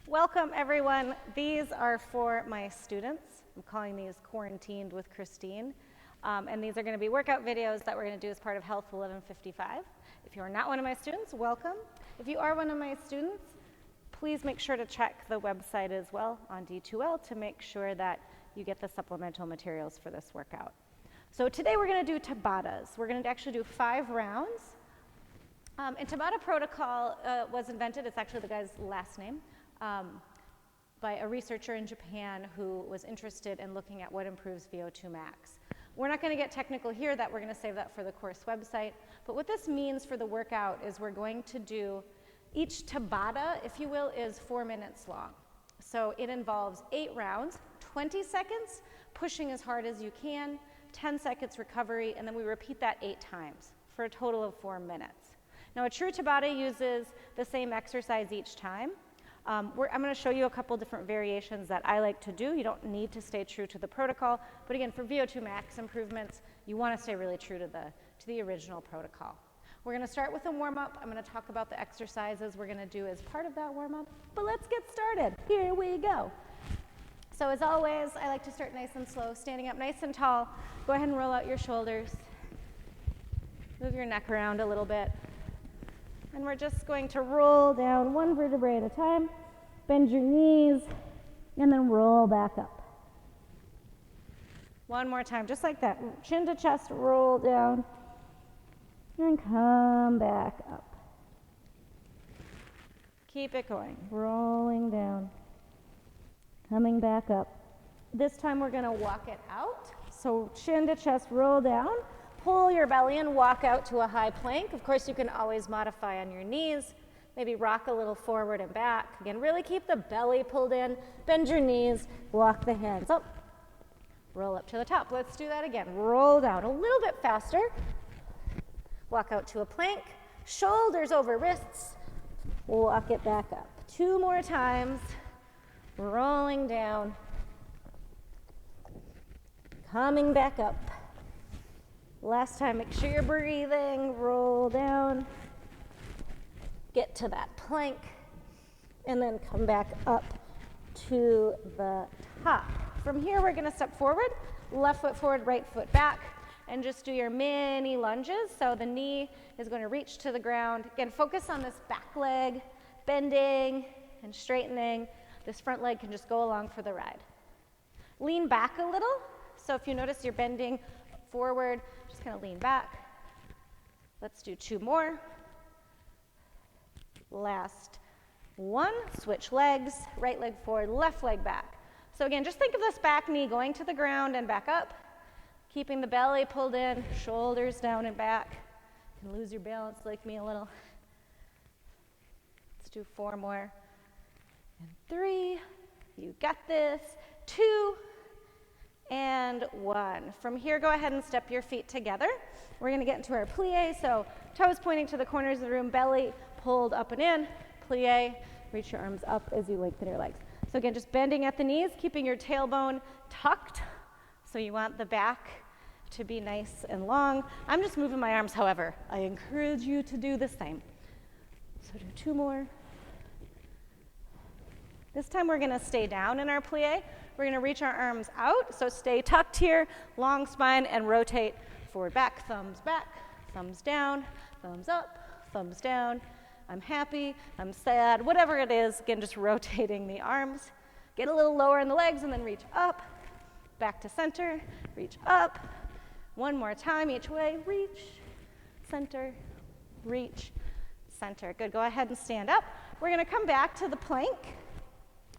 Welcome everyone. These are for my students. I'm calling these Quarantined with Christine. And these are going to be workout videos that we're going to do as part of Health 1155. If you are not one of my students, welcome. If you are one of my students, please make sure to check the website as well on D2L to make sure that you get the supplemental materials for this workout. So today we're going to do Tabatas. We're going to actually do 5 rounds. And Tabata protocol was invented, it's actually the guy's last name, by a researcher in Japan who was interested in looking at what improves VO2 max. We're not going to get technical here, that we're going to save that for the course website. But what this means for the workout is we're going to do, each Tabata, if you will, is 4 minutes long. So it involves 8 rounds, 20 seconds, pushing as hard as you can, 10 seconds recovery, and then we repeat that 8 times for a total of 4 minutes. Now a true Tabata uses the same exercise each time. I'm going to show you a couple different variations that I like to do. You don't need to stay true to the protocol, but again, for VO2 max improvements, you want to stay really true to the original protocol. We're going to start with a warm-up. I'm going to talk about the exercises we're going to do as part of that warm-up, but let's get started. Here we go. So as always, I like to start nice and slow, standing up nice and tall. Go ahead and roll out your shoulders. Move your neck around a little bit. And we're just going to roll down 1 vertebrae at a time, bend your knees, and then roll back up. One more time, just like that. Chin to chest, roll down, and come back up. Keep it going, rolling down, coming back up. This time we're going to walk it out. So chin to chest, roll down. Pull your belly in, walk out to a high plank. Of course, you can always modify on your knees. Maybe rock a little forward and back. Again, really keep the belly pulled in. Bend your knees, walk the hands up. Roll up to the top. Let's do that again. Roll down a little bit faster. Walk out to a plank. Shoulders over wrists. Walk it back up. 2 more times. Rolling down. Coming back up. Last time, make sure you're breathing, roll down, get to that plank, and then come back up to the top. From here, we're going to step forward, left foot forward, right foot back, and just do your mini lunges. So the knee is going to reach to the ground. Again, focus on this back leg, bending and straightening. This front leg can just go along for the ride. Lean back a little. So if you notice you're bending forward, just kind of lean back. Let's do 2 more. Last one, switch legs, right leg forward, left leg back. So again, just think of this back knee going to the ground and back up, keeping the belly pulled in, shoulders down and back. You can lose your balance like me a little. Let's do 4 more. And 3, you got this. 2, and 1. From here, go ahead and step your feet together. We're going to get into our plie, so toes pointing to the corners of the room, belly pulled up and in, plie, reach your arms up as you lengthen your legs. So again, just bending at the knees, keeping your tailbone tucked, so you want the back to be nice and long. I'm just moving my arms, however. I encourage you to do the same. So do 2 more. This time we're going to stay down in our plie. We're going to reach our arms out, so stay tucked here, long spine, and rotate forward, back, thumbs down, thumbs up, thumbs down. I'm happy, I'm sad, whatever it is. Again, just rotating the arms. Get a little lower in the legs and then reach up, back to center, reach up. 1 more time each way, reach, center, reach, center. Good, go ahead and stand up. We're going to come back to the plank.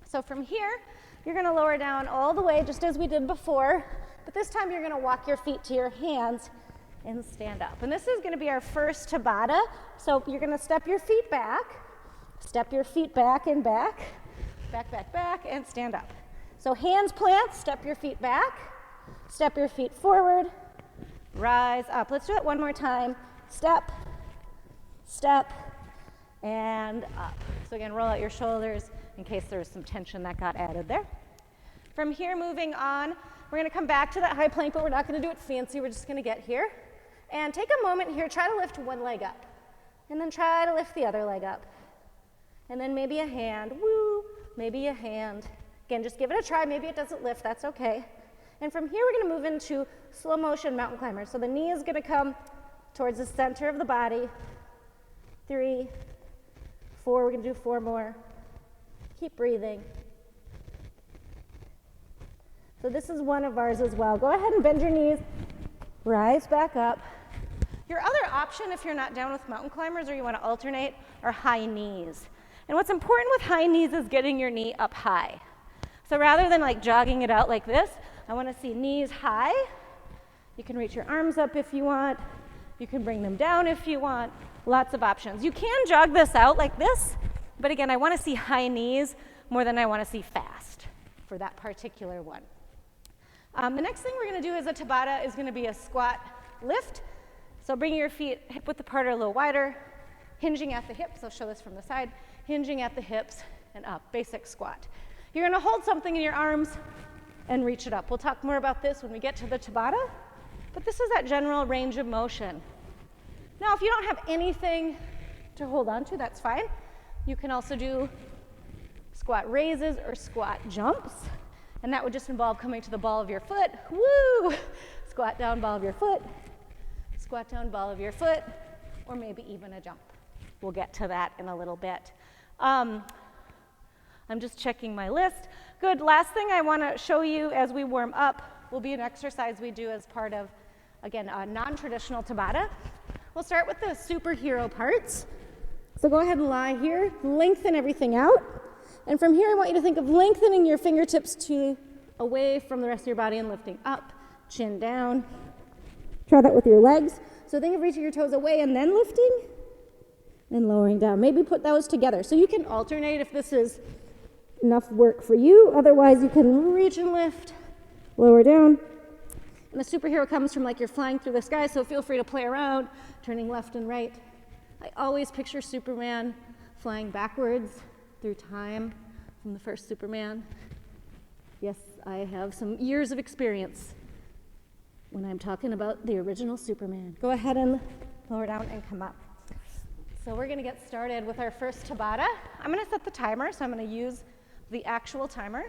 So from here, you're going to lower down all the way, just as we did before, but this time you're going to walk your feet to your hands and stand up. And this is going to be our first Tabata. So you're going to step your feet back and back, back, and stand up. So hands plant, step your feet back, step your feet forward, rise up. Let's do it 1 more time. Step, step, and up. So again, roll out your shoulders in case there was some tension that got added there. From here, moving on, we're going to come back to that high plank, but we're not going to do it fancy. We're just going to get here. And take a moment here, try to lift one leg up. And then try to lift the other leg up. And then maybe a hand, woo, maybe a hand. Again, just give it a try. Maybe it doesn't lift, that's okay. And from here, we're gonna move into slow motion mountain climber. So the knee is gonna come towards the center of the body. 3, 4, we're gonna do 4 more. Keep breathing. So this is one of ours as well. Go ahead and bend your knees, rise back up. Your other option, if you're not down with mountain climbers or you wanna alternate, are high knees. And what's important with high knees is getting your knee up high. So rather than like jogging it out like this, I want to see knees high. You can reach your arms up if you want. You can bring them down if you want. Lots of options. You can jog this out like this, but again, I want to see high knees more than I want to see fast for that particular one. The next thing we're going to do is a Tabata is going to be a squat lift. So bring your feet hip width apart or a little wider, hinging at the hips. I'll show this from the side. Hinging at the hips and up, basic squat. You're gonna hold something in your arms and reach it up. We'll talk more about this when we get to the Tabata, but this is that general range of motion. Now, if you don't have anything to hold on to, that's fine. You can also do squat raises or squat jumps, and that would just involve coming to the ball of your foot, woo! Squat down, ball of your foot, squat down, ball of your foot, or maybe even a jump. We'll get to that in a little bit. I'm just checking my list. Good, last thing I wanna show you as we warm up will be an exercise we do as part of, again, a non-traditional Tabata. We'll start with the superhero parts. So go ahead and lie here, lengthen everything out. And from here, I want you to think of lengthening your fingertips away from the rest of your body and lifting up, chin down. Try that with your legs. So think of reaching your toes away and then lifting and lowering down. Maybe put those together. So you can alternate if this is enough work for you. Otherwise, you can reach and lift, lower down. And the superhero comes from like you're flying through the sky, so feel free to play around, turning left and right. I always picture Superman flying backwards through time from the first Superman. Yes, I have some years of experience when I'm talking about the original Superman. Go ahead and lower down and come up. So we're gonna get started with our first Tabata. I'm gonna set the timer, so I'm gonna use the actual timer.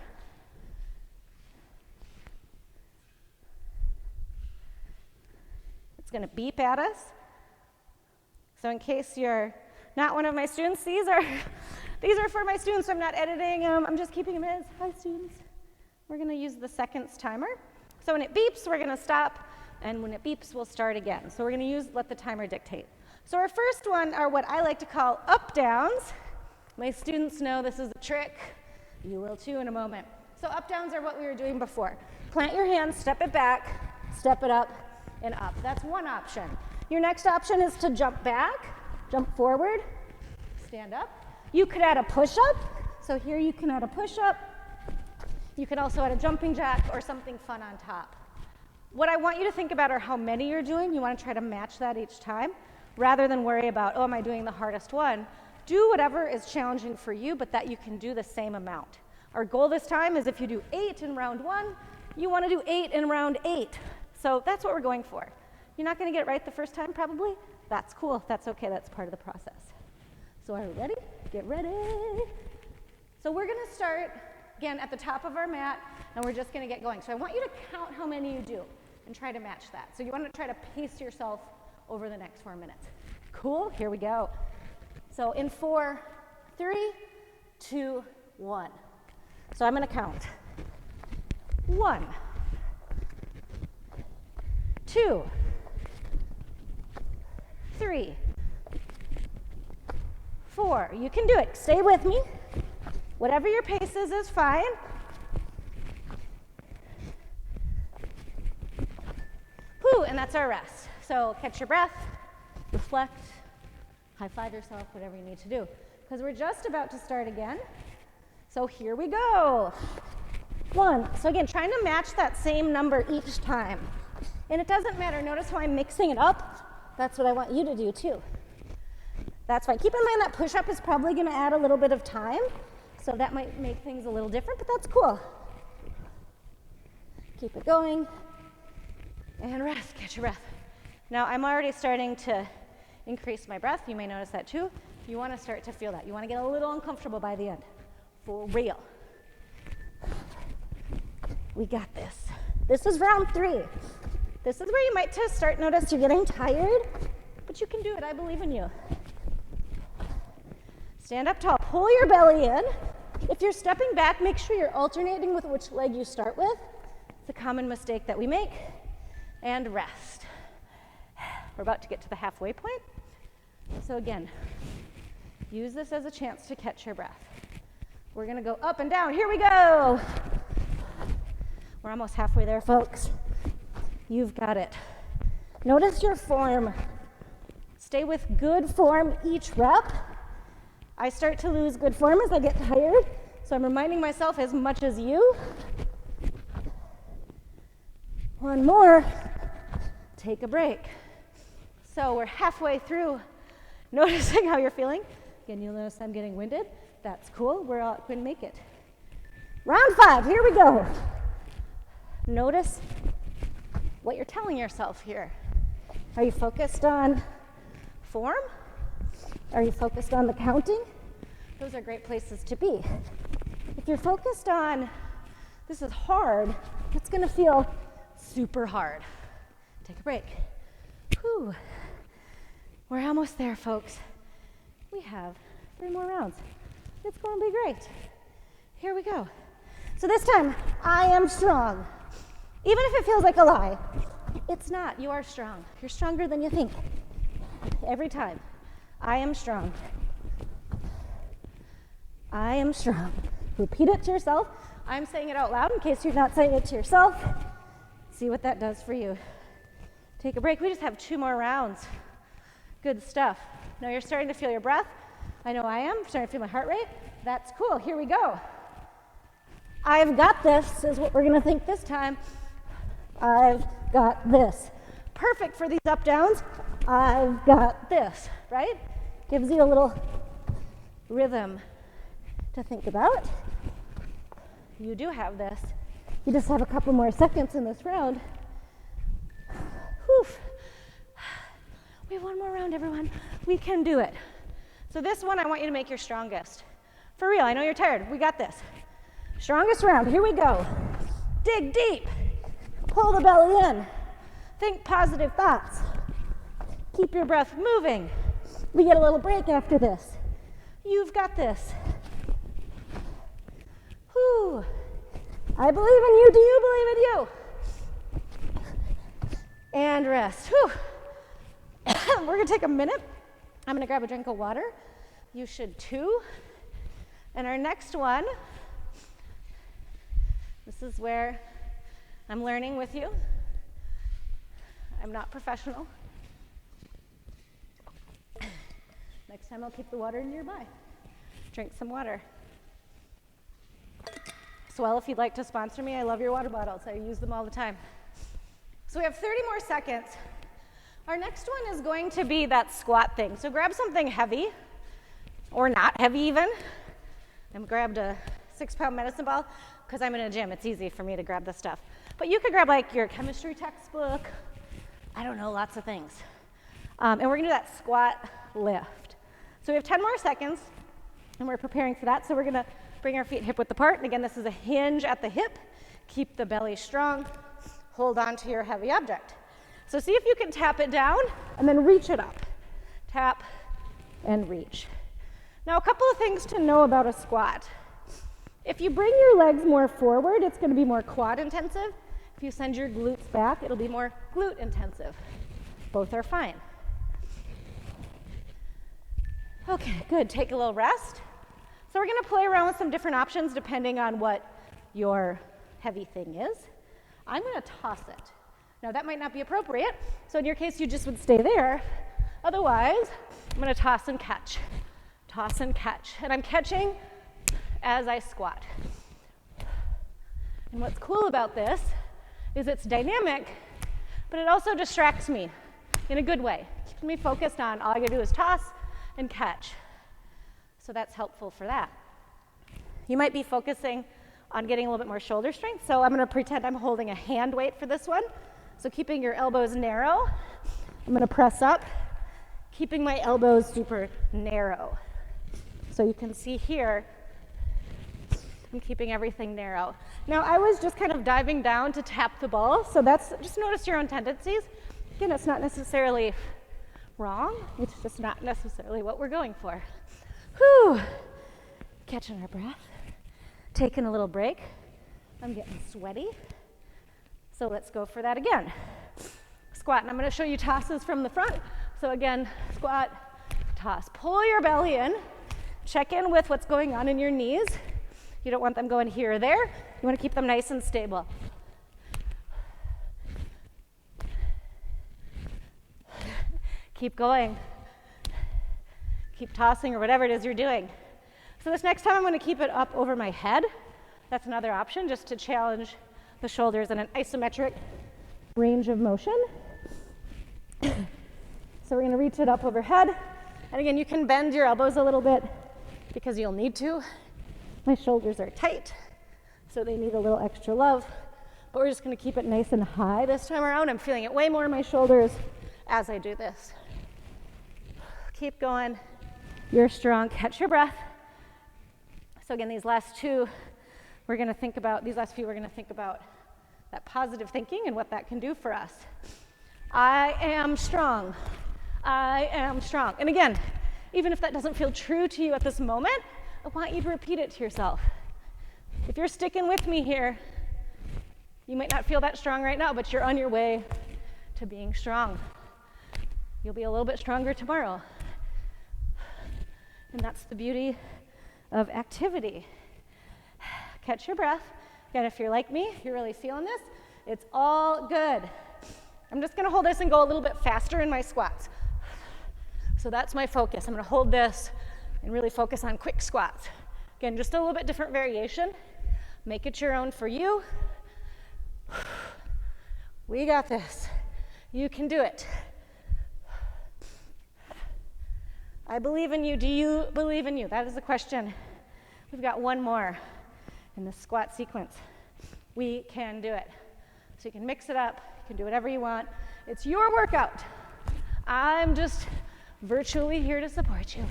It's gonna beep at us. So in case you're not one of my students, these are for my students, so I'm not editing them, I'm just keeping them as, hi students. We're gonna use the seconds timer. So when it beeps, we're gonna stop, and when it beeps, we'll start again. So we're gonna let the timer dictate. So our first one are what I like to call up-downs. My students know this is a trick. You will too in a moment. So up-downs are what we were doing before. Plant your hand, step it back, step it up, and up. That's one option. Your next option is to jump back, jump forward, stand up. You could add a push-up. So here you can add a push-up. You can also add a jumping jack or something fun on top. What I want you to think about are how many you're doing. You want to try to match that each time rather than worry about, oh, am I doing the hardest one? Do whatever is challenging for you, but that you can do the same amount. Our goal this time is if you do 8 in round 1, you want to do 8 in round 8. So that's what we're going for. You're not going to get it right the first time, probably. That's cool. That's okay. That's part of the process. So are you ready? Get ready. So we're going to start, again, at the top of our mat, and we're just going to get going. So I want you to count how many you do and try to match that. So you want to try to pace yourself over the next 4 minutes. Cool? Here we go. So in 4, 3, 2, 1. So I'm going to count. 1, 2, 3, 4. You can do it. Stay with me. Whatever your pace is fine. Whew, and that's our rest. So catch your breath, reflect, high-five yourself, whatever you need to do. Because we're just about to start again. So here we go. 1. So again, trying to match that same number each time. And it doesn't matter. Notice how I'm mixing it up. That's what I want you to do too. That's fine. Keep in mind that push-up is probably going to add a little bit of time. So that might make things a little different, but that's cool. Keep it going. And rest. Catch your breath. Now I'm already starting to increase my breath. You may notice that too. You want to start to feel that. You want to get a little uncomfortable by the end. For real. We got this. This is round 3. This is where you might just start notice you're getting tired, but you can do it. I believe in you. Stand up tall. Pull your belly in. If you're stepping back, make sure you're alternating with which leg you start with. It's a common mistake that we make. And rest. We're about to get to the halfway point. So again, use this as a chance to catch your breath. We're going to go up and down. Here we go. We're almost halfway there, folks. You've got it. Notice your form. Stay with good form each rep. I start to lose good form as I get tired, so I'm reminding myself as much as you. One more. Take a break. So we're halfway through. Noticing how you're feeling. Again, you'll notice I'm getting winded. That's cool. We're all going to make it. Round 5. Here we go. Notice what you're telling yourself here. Are you focused on form? Are you focused on the counting? Those are great places to be. If you're focused on this is hard, it's going to feel super hard. Take a break. Whew. We're almost there, folks. We have 3 more rounds. It's going to be great. Here we go. So this time, I am strong. Even if it feels like a lie, it's not. You are strong. You're stronger than you think. Every time. I am strong. I am strong. Repeat it to yourself. I'm saying it out loud in case you're not saying it to yourself. See what that does for you. Take a break. We just have 2 more rounds. Good stuff. Now you're starting to feel your breath. I know I am. I'm starting to feel my heart rate. That's cool. Here we go. I've got this is what we're going to think this time. I've got this. Perfect for these up downs. I've got this, right? Gives you a little rhythm to think about. You do have this. You just have a couple more seconds in this round. Whew. We have 1 more round, everyone. We can do it. So this one, I want you to make your strongest. For real, I know you're tired. We got this. Strongest round. Here we go. Dig deep. Pull the belly in. Think positive thoughts. Keep your breath moving. We get a little break after this. You've got this. Whew. I believe in you. Do you believe in you? And rest. Whew. We're going to take a minute. I'm going to grab a drink of water. You should too. And our next one, this is where I'm learning with you. I'm not professional. Next time I'll keep the water nearby. Drink some water. Swell, if you'd like to sponsor me, I love your water bottles. I use them all the time. So we have 30 more seconds. Our next one is going to be that squat thing. So grab something heavy, or not heavy even. I grabbed a 6-pound medicine ball because I'm in a gym. It's easy for me to grab this stuff. But you could grab like your chemistry textbook. I don't know, lots of things. And we're gonna do that squat lift. So we have 10 more seconds, and we're preparing for that. So we're gonna bring our feet hip width apart. And again, this is a hinge at the hip. Keep the belly strong. Hold on to your heavy object. So see if you can tap it down and then reach it up. Tap and reach. Now, a couple of things to know about a squat. If you bring your legs more forward, it's going to be more quad intensive. If you send your glutes back, it'll be more glute intensive. Both are fine. Okay, good. Take a little rest. So we're going to play around with some different options depending on what your heavy thing is. I'm going to toss it. Now, that might not be appropriate, so in your case, you just would stay there. Otherwise, I'm going to toss and catch. Toss and catch. And I'm catching as I squat. And what's cool about this is it's dynamic, but it also distracts me in a good way. Keeps me focused on all I gotta do is toss and catch. So that's helpful for that. You might be focusing on getting a little bit more shoulder strength, so I'm gonna pretend I'm holding a hand weight for this one. So keeping your elbows narrow, I'm gonna press up, keeping my elbows super narrow. So you can see here, I'm keeping everything narrow. Now, I was just kind of diving down to tap the ball, so that's, just notice your own tendencies. Again, it's not necessarily wrong, it's just not necessarily what we're going for. Whew, catching our breath, taking a little break. I'm getting sweaty, so let's go for that again. Squat, and I'm gonna show you tosses from the front. So again, squat, toss. Pull your belly in, check in with what's going on in your knees. You don't want them going here or there. You want to keep them nice and stable. Keep going. Keep tossing or whatever it is you're doing. So this next time I'm going to keep it up over my head. That's another option, just to challenge the shoulders in an isometric range of motion. So we're going to reach it up overhead. And again, you can bend your elbows a little bit because you'll need to. My shoulders are tight, so they need a little extra love. But we're just going to keep it nice and high this time around. I'm feeling it way more in my shoulders as I do this. Keep going. You're strong. Catch your breath. So again, these last few, we're going to think about that positive thinking and what that can do for us. I am strong. I am strong. And again, even if that doesn't feel true to you at this moment, I want you to repeat it to yourself. If you're sticking with me here, you might not feel that strong right now, but you're on your way to being strong. You'll be a little bit stronger tomorrow. And that's the beauty of activity. Catch your breath. Again, if you're like me, you're really feeling this, it's all good. I'm just going to hold this and go a little bit faster in my squats. So that's my focus. I'm going to hold this and really focus on quick squats. Again, just a little bit different variation. Make it your own for you. We got this. You can do it. I believe in you. Do you believe in you? That is the question. We've got one more in the squat sequence. We can do it. So you can mix it up. You can do whatever you want. It's your workout. I'm just virtually here to support you.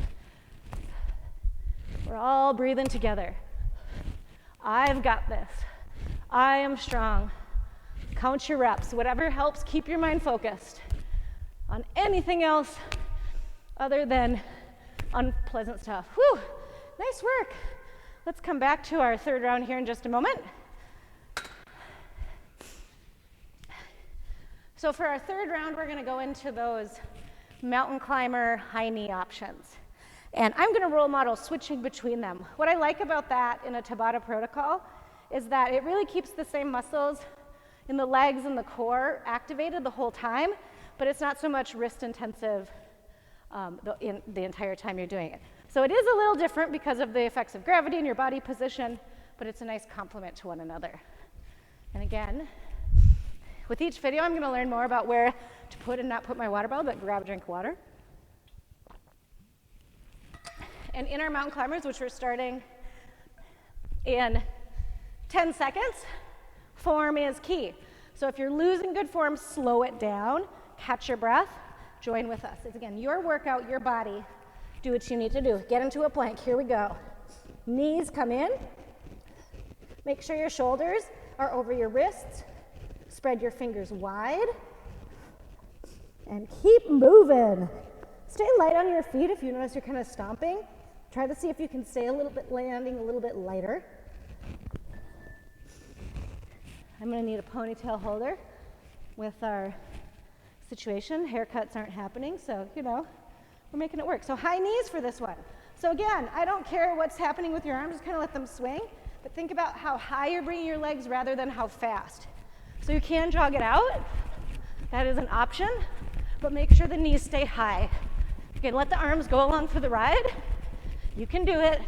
We're all breathing together. I've got this. I am strong. Count your reps. Whatever helps keep your mind focused on anything else other than unpleasant stuff. Whew, nice work. Let's come back to our third round here in just a moment. So for our third round, we're going to go into those mountain climber high knee options. And I'm going to role model switching between them. What I like about that in a Tabata protocol is that it really keeps the same muscles in the legs and the core activated the whole time, but it's not so much wrist intensive in the entire time you're doing it. So it is a little different because of the effects of gravity and your body position, but it's a nice complement to one another. And again, with each video, I'm going to learn more about where to put and not put my water bottle, but grab a drink of water. And in our mountain climbers, which we're starting in 10 seconds, form is key. So if you're losing good form, slow it down, catch your breath, join with us. It's again, your workout, your body. Do what you need to do. Get into a plank. Here we go. Knees come in. Make sure your shoulders are over your wrists. Spread your fingers wide. And keep moving. Stay light on your feet if you notice you're kind of stomping. Try to see if you can stay a little bit landing, a little bit lighter. I'm going to need a ponytail holder with our situation. Haircuts aren't happening, so, we're making it work. So high knees for this one. So again, I don't care what's happening with your arms, just kind of let them swing, but think about how high you're bringing your legs rather than how fast. So you can jog it out. That is an option, but make sure the knees stay high. Again, let the arms go along for the ride. You can do it.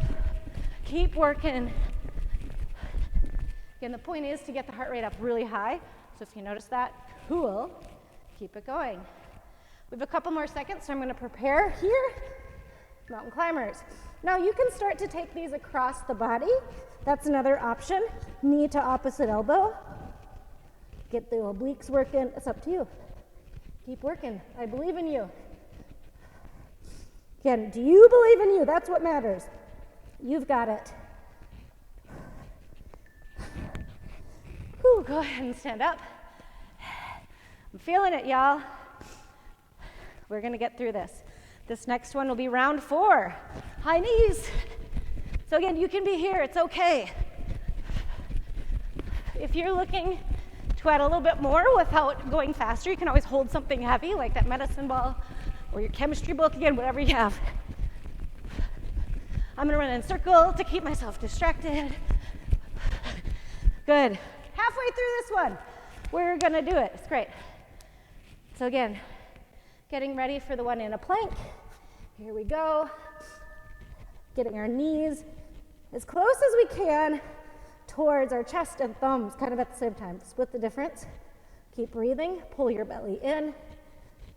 Keep working. Again, the point is to get the heart rate up really high. So if you notice that, cool, keep it going. We have a couple more seconds, so I'm going to prepare here. Mountain climbers. Now you can start to take these across the body. That's another option. Knee to opposite elbow. Get the obliques working. It's up to you. Keep working. I believe in you. Again, do you believe in you? That's what matters. You've got it. go ahead and stand up. I'm feeling it, y'all. We're gonna get through this. This next one will be round 4, high knees. So again, you can be here, it's okay. If you're looking to add a little bit more without going faster, you can always hold something heavy like that medicine ball or your chemistry book, again, whatever you have. I'm gonna run in a circle to keep myself distracted. Good. Halfway through this one, we're gonna do it. It's great. So again, getting ready for the one in a plank. Here we go. Getting our knees as close as we can towards our chest and thumbs, kind of at the same time. Split the difference. Keep breathing. Pull your belly in.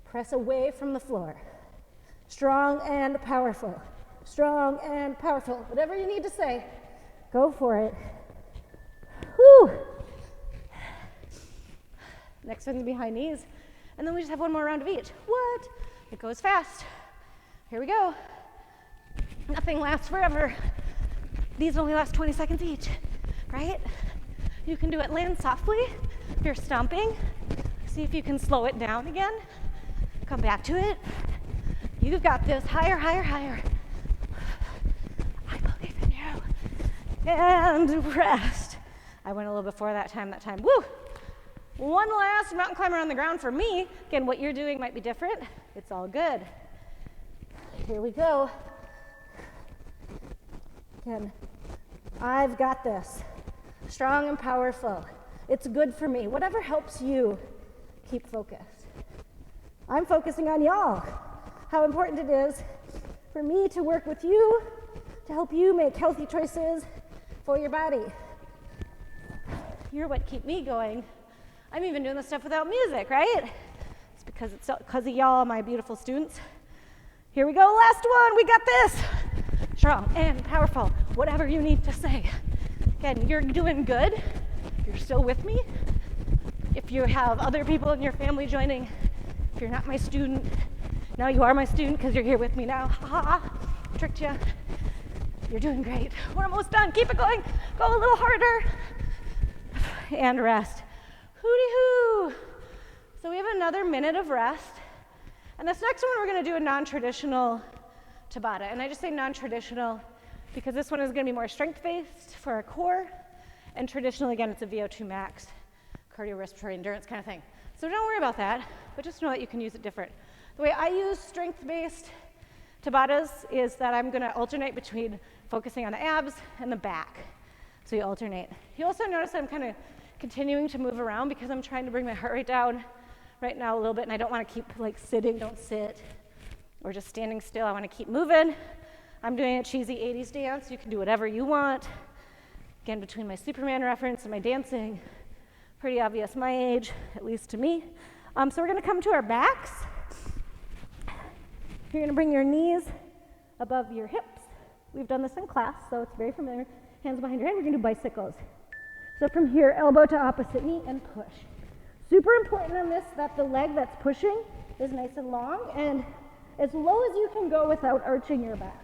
Press away from the floor. Strong and powerful. Strong and powerful. Whatever you need to say, go for it. Whew. Next one's behind knees. And then we just have one more round of each. What? It goes fast. Here we go. Nothing lasts forever. These only last 20 seconds each, right? You can do it, land softly. If you're stomping, see if you can slow it down again. Come back to it. You've got this. Higher, higher, higher. I believe in you. And rest. I went a little before that time. Woo! One last mountain climber on the ground for me. Again, what you're doing might be different. It's all good. Here we go. Again, I've got this. Strong and powerful. It's good for me. Whatever helps you keep focused. I'm focusing on y'all. How important it is for me to work with you to help you make healthy choices for your body. You're what keep me going. I'm even doing this stuff without music, right? It's because of y'all, my beautiful students. Here we go, last one, we got this. Strong and powerful, whatever you need to say. Again, you're doing good. You're still with me. If you have other people in your family joining, if you're not my student, now you are my student because you're here with me now. Ha ha ha, tricked you. You're doing great. We're almost done, keep it going. Go a little harder. And rest. Hooty-hoo. So we have another minute of rest. And this next one, we're gonna do a non-traditional Tabata. And I just say non-traditional because this one is gonna be more strength-based for our core. And traditional, again, it's a VO2 max, cardiorespiratory endurance kind of thing. So don't worry about that, but just know that you can use it different. The way I use strength-based Tabatas is that I'm gonna alternate between focusing on the abs and the back. So you alternate. You also notice I'm kind of continuing to move around because I'm trying to bring my heart rate down right now a little bit, and I don't want to keep like sitting, don't sit, or just standing still. I want to keep moving. I'm doing a cheesy 80s dance. You can do whatever you want. Again, between my Superman reference and my dancing, pretty obvious my age, at least to me. So we're going to come to our backs. You're going to bring your knees above your hips. We've done this in class, so it's very familiar. Hands behind your head. We're going to do bicycles. So from here, elbow to opposite knee and push. Super important on this that the leg that's pushing is nice and long and as low as you can go without arching your back.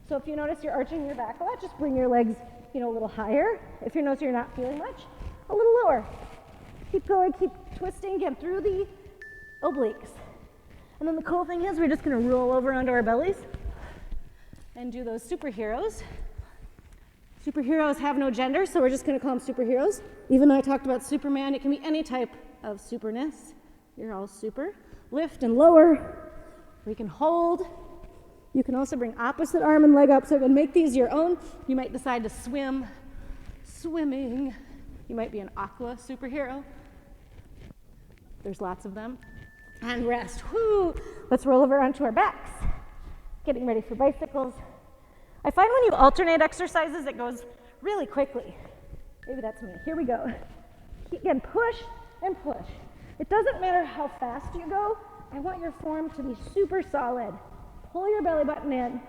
So if you notice you're arching your back a lot, just bring your legs, a little higher. If you notice you're not feeling much, a little lower. Keep going, keep twisting, get through the obliques. And then the cool thing is we're just gonna roll over onto our bellies and do those superheroes. Superheroes have no gender, so we're just going to call them superheroes. Even though I talked about Superman, it can be any type of superness. You're all super. Lift and lower. We can hold. You can also bring opposite arm and leg up, so you can make these your own. You might decide to swim. Swimming. You might be an aqua superhero. There's lots of them. And rest. Whoo! Let's roll over onto our backs. Getting ready for bicycles. I find when you alternate exercises, it goes really quickly. Maybe that's me. Here we go. Again, push and push. It doesn't matter how fast you go. I want your form to be super solid. Pull your belly button in.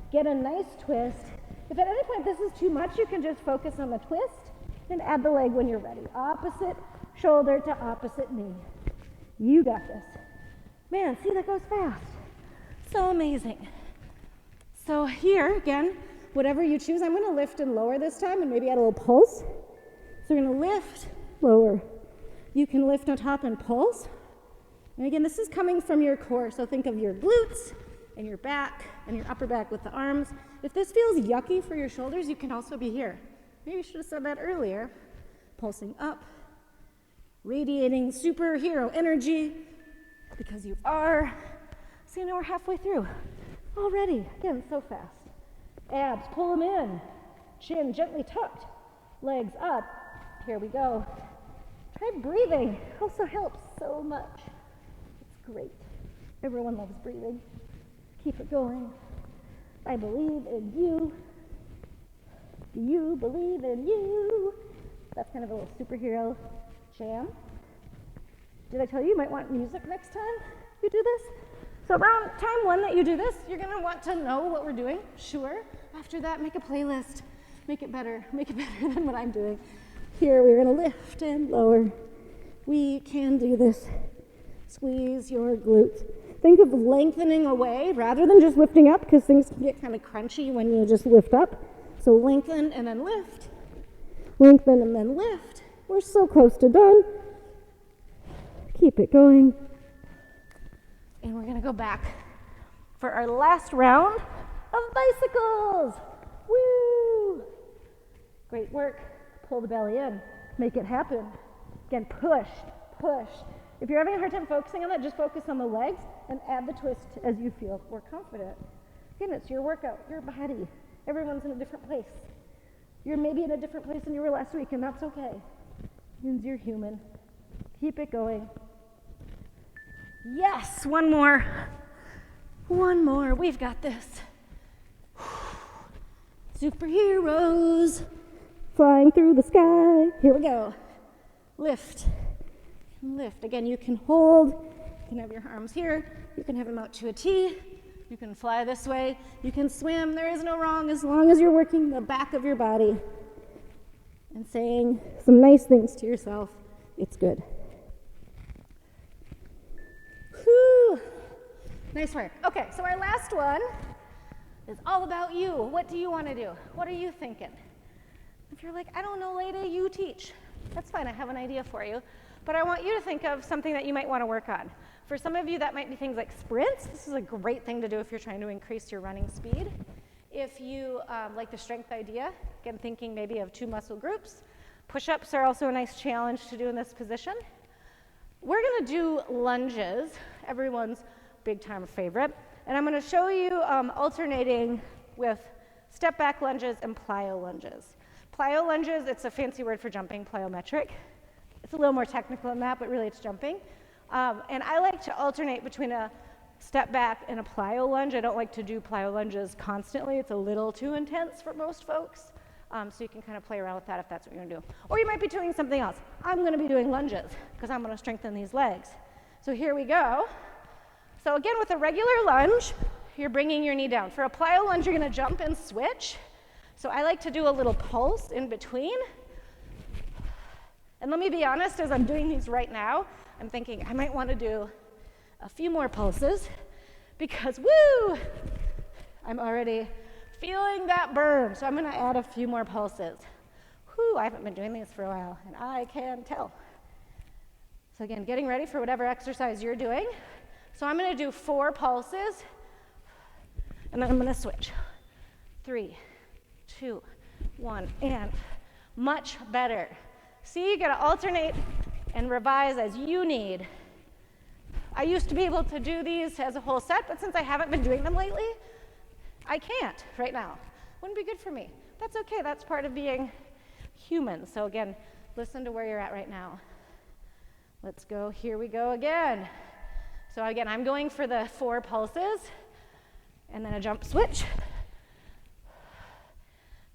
Get a nice twist. If at any point this is too much, you can just focus on the twist and add the leg when you're ready. Opposite shoulder to opposite knee. You got this. Man, see, that goes fast. So amazing. So here, again, whatever you choose, I'm going to lift and lower this time and maybe add a little pulse. So we're going to lift lower. You can lift on top and pulse. And again, this is coming from your core, so think of your glutes and your back and your upper back with the arms. If this feels yucky for your shoulders, you can also be here. Maybe you should have said that earlier. Pulsing up, radiating superhero energy, because you are. See, now we're halfway through already. Again, so fast. Abs, pull them in. Chin gently tucked. Legs up. Here we go. Try breathing. Also helps so much. It's great. Everyone loves breathing. Keep it going. I believe in you. Do you believe in you? That's kind of a little superhero jam. Did I tell you might want music next time you do this? So around time 1 that you do this, you're going to want to know what we're doing. Sure. After that, make a playlist. Make it better. Make it better than what I'm doing. Here, we're going to lift and lower. We can do this. Squeeze your glutes. Think of lengthening away rather than just lifting up, because things can get kind of crunchy when you just lift up. So lengthen and then lift. Lengthen and then lift. We're so close to done. Keep it going. And we're going to go back for our last round of bicycles. Woo! Great work. Pull the belly in. Make it happen. Again, push, push. If you're having a hard time focusing on that, just focus on the legs and add the twist as you feel more confident. Again, it's your workout, your body. Everyone's in a different place. You're maybe in a different place than you were last week, and that's okay. It means you're human. Keep it going. Yes, one more. One more. We've got this. Superheroes flying through the sky. Here we go. Lift. Lift. Again, you can hold. You can have your arms here. You can have them out to a T. You can fly this way. You can swim. There is no wrong as long as you're working the back of your body and saying some nice things to yourself. It's good. Whew. Nice work. Okay, so our last one is all about you. What do you want to do? What are you thinking? If you're like, I don't know, lady, you teach. That's fine, I have an idea for you. But I want you to think of something that you might want to work on. For some of you, that might be things like sprints. This is a great thing to do if you're trying to increase your running speed. If you like the strength idea, again, thinking maybe of 2 muscle groups. Push-ups are also a nice challenge to do in this position. We're going to do lunges, everyone's big time favorite. And I'm going to show you alternating with step back lunges and plyo lunges. Plyo lunges, it's a fancy word for jumping, plyometric. It's a little more technical than that, but really it's jumping. And I like to alternate between a step back and a plyo lunge. I don't like to do plyo lunges constantly. It's a little too intense for most folks. So you can kind of play around with that if that's what you want to do. Or you might be doing something else. I'm going to be doing lunges because I'm going to strengthen these legs. So here we go. So again, with a regular lunge, you're bringing your knee down. For a plyo lunge, you're going to jump and switch. So I like to do a little pulse in between. And let me be honest, as I'm doing these right now, I'm thinking I might want to do a few more pulses because, woo, I'm already feeling that burn. So I'm going to add a few more pulses. Whew, I haven't been doing these for a while, and I can tell. So again, getting ready for whatever exercise you're doing. So I'm going to do 4 pulses, and then I'm going to switch. 3, 2, 1, and much better. See, you got to alternate and revise as you need. I used to be able to do these as a whole set, but since I haven't been doing them lately, I can't right now. Wouldn't be good for me. That's okay. That's part of being human. So again, listen to where you're at right now. Let's go. Here we go again. So again, I'm going for the 4 pulses and then a jump switch.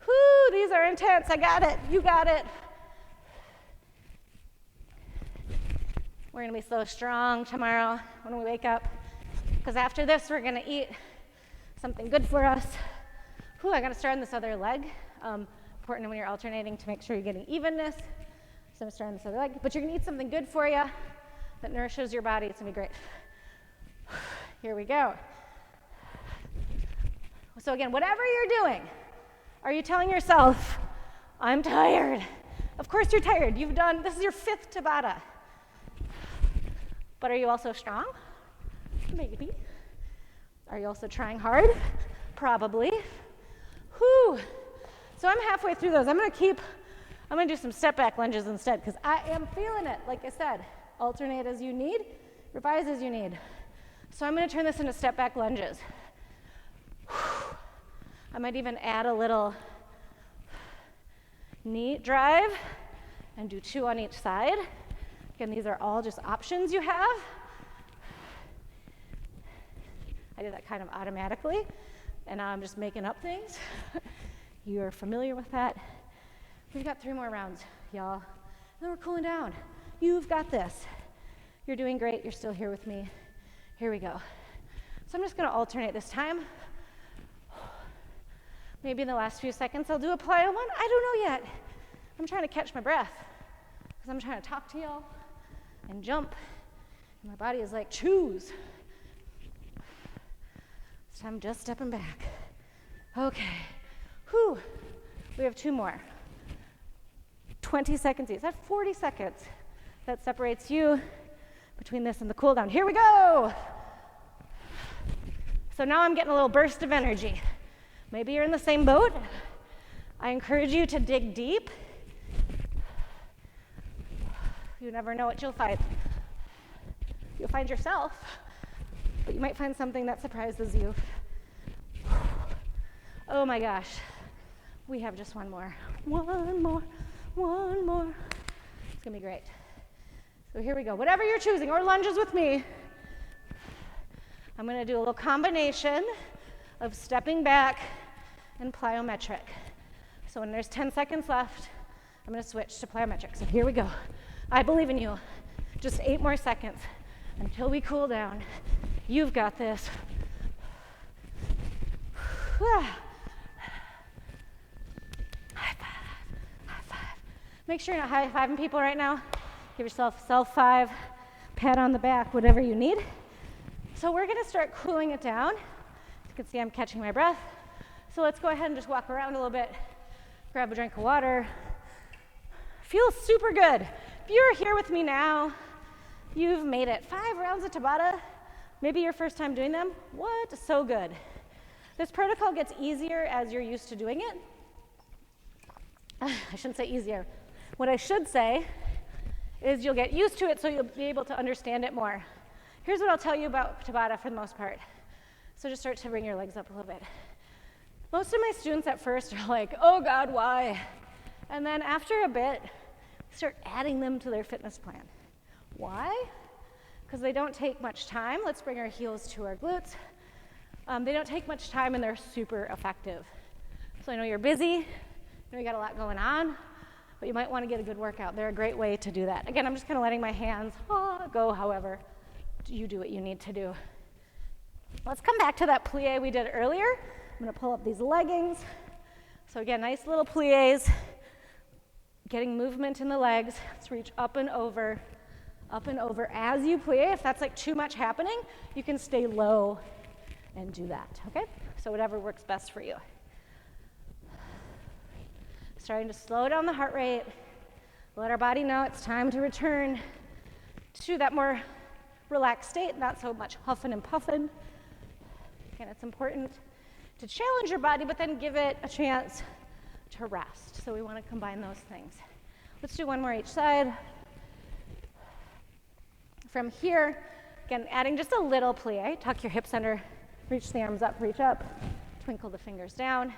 Whoo, these are intense. I got it. You got it. We're going to be so strong tomorrow when we wake up, because after this, we're going to eat something good for us. Whew, I got to start on this other leg. Important when you're alternating to make sure you're getting evenness. So I'm starting this other leg. But you're going to eat something good for you that nourishes your body. It's going to be great. Here we go. So again, whatever you're doing, are you telling yourself, I'm tired, Of course you're tired. This is your 5th Tabata. But are you also strong? Maybe. Are you also trying hard? Probably. Whew. So I'm halfway through those. I'm gonna do some step back lunges instead because I am feeling it. Like I said, alternate as you need, revise as you need. So I'm gonna turn this into step back lunges. Whew. I might even add a little knee drive and do 2 on each side. Again, these are all just options you have. I did that kind of automatically, and now I'm just making up things. You're familiar with that. We've got 3 more rounds, y'all. And then we're cooling down. You've got this. You're doing great. You're still here with me. Here we go. So I'm just going to alternate this time. Maybe in the last few seconds I'll do a plyo one. I don't know yet. I'm trying to catch my breath because I'm trying to talk to y'all and jump. And my body is like, choose. So I'm just stepping back. Okay. Whew. We have 2 more. 20 seconds each. That's 40 seconds. That separates you between this and the cool down. Here we go. So now I'm getting a little burst of energy. Maybe you're in the same boat. I encourage you to dig deep. You never know what you'll find. You'll find yourself, but you might find something that surprises you. Oh my gosh. We have just one more. One more. It's gonna be great. So here we go. Whatever you're choosing, or lunges with me. I'm gonna do a little combination of stepping back and plyometric. So when there's 10 seconds left, I'm gonna switch to plyometric. So here we go. I believe in you. Just 8 more seconds until we cool down. You've got this. High five. Make sure you're not high-fiving people right now. Give yourself a self-5, pat on the back, whatever you need. So we're gonna start cooling it down. As you can see, I'm catching my breath. So let's go ahead and just walk around a little bit. Grab a drink of water. Feels super good. If you're here with me now, you've made it. 5 rounds of Tabata. Maybe your first time doing them. What? So good. This protocol gets easier as you're used to doing it. I shouldn't say easier. What I should say is you'll get used to it so you'll be able to understand it more. Here's what I'll tell you about Tabata for the most part. So just start to bring your legs up a little bit. Most of my students at first are like, oh God, why? And then after a bit, start adding them to their fitness plan. Why? Because they don't take much time. Let's bring our heels to our glutes. They don't take much time and they're super effective. So I know you're busy, I know you got a lot going on, but you might want to get a good workout. They're a great way to do that. Again, I'm just kind of letting my hands go however you do what you need to do. Let's come back to that plie we did earlier. I'm going to pull up these leggings. So again, nice little plies. Getting movement in the legs. Let's reach up and over as you plie. If that's like too much happening, you can stay low and do that, okay? So whatever works best for you. Starting to slow down the heart rate. Let our body know it's time to return to that more relaxed state, not so much huffing and puffing. Again, it's important to challenge your body, but then give it a chance to rest. So we want to combine those things. Let's do one more each side. From here, again, adding just a little plie. Tuck your hips under, reach the arms up, reach up, twinkle the fingers down.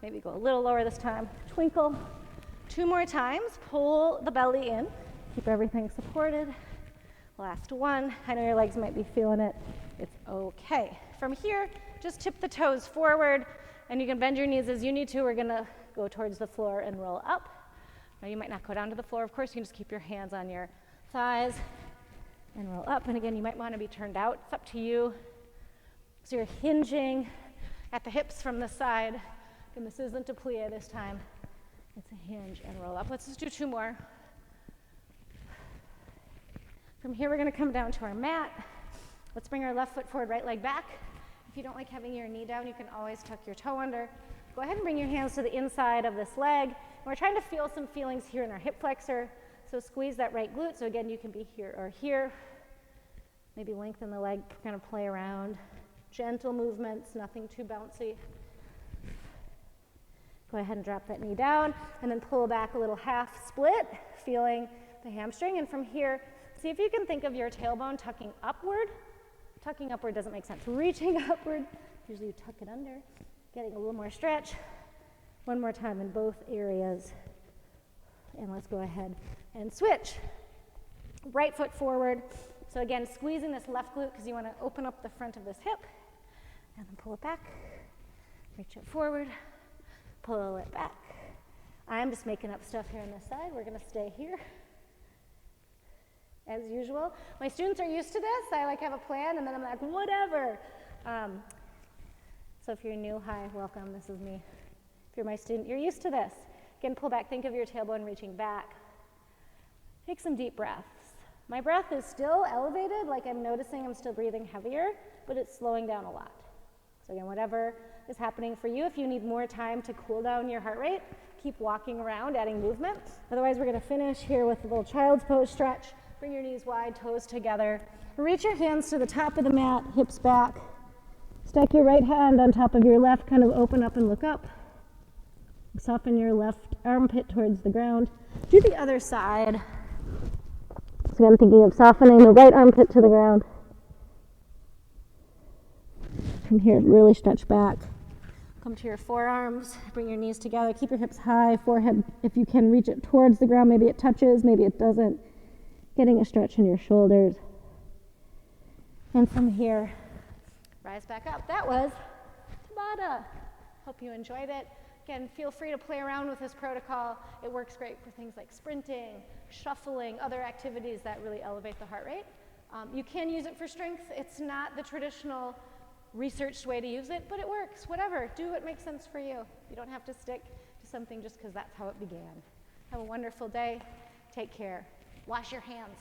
Maybe go a little lower this time. Twinkle. 2 more times. Pull the belly in. Keep everything supported. Last one. I know your legs might be feeling it. It's okay. From here, just tip the toes forward, and you can bend your knees as you need to. We're going to go towards the floor and roll up. Now, you might not go down to the floor, of course. You can just keep your hands on your thighs and roll up. And again, you might want to be turned out. It's up to you. So you're hinging at the hips from the side. And this isn't a plie this time. It's a hinge and roll up. Let's just do 2 more. From here, we're going to come down to our mat. Let's bring our left foot forward, right leg back. If you don't like having your knee down, you can always tuck your toe under. Go ahead and bring your hands to the inside of this leg. And we're trying to feel some feelings here in our hip flexor. So squeeze that right glute. So again, you can be here or here. Maybe lengthen the leg, kind of play around. Gentle movements, nothing too bouncy. Go ahead and drop that knee down and then pull back a little half split, feeling the hamstring. And from here, see if you can think of your tailbone tucking upward. Tucking upward doesn't make sense. Reaching upward, usually you tuck it under, getting a little more stretch. One more time in both areas. And let's go ahead and switch. Right foot forward. So again, squeezing this left glute because you want to open up the front of this hip. And then pull it back. Reach it forward. Pull it back. I'm just making up stuff here on this side. We're going to stay here. As usual. My students are used to this. I like have a plan and then I'm like, whatever. So if you're new, hi, welcome. This is me. If you're my student, you're used to this. Again, pull back. Think of your tailbone reaching back. Take some deep breaths. My breath is still elevated, like I'm noticing I'm still breathing heavier, but it's slowing down a lot. So again, whatever is happening for you, if you need more time to cool down your heart rate, keep walking around, adding movement. Otherwise, we're going to finish here with a little child's pose stretch. Bring your knees wide, toes together. Reach your hands to the top of the mat, hips back. Stack your right hand on top of your left, kind of open up and look up. Soften your left armpit towards the ground. Do the other side. So I'm thinking of softening the right armpit to the ground. From here, really stretch back. Come to your forearms, bring your knees together, keep your hips high, forehead, if you can reach it towards the ground, maybe it touches, maybe it doesn't. Getting a stretch in your shoulders. And from here, rise back up. That was Tabata. Hope you enjoyed it. Again, feel free to play around with this protocol. It works great for things like sprinting, shuffling, other activities that really elevate the heart rate. You can use it for strength. It's not the traditional researched way to use it, but it works. Whatever. Do what makes sense for you. You don't have to stick to something just because that's how it began. Have a wonderful day. Take care. Wash your hands.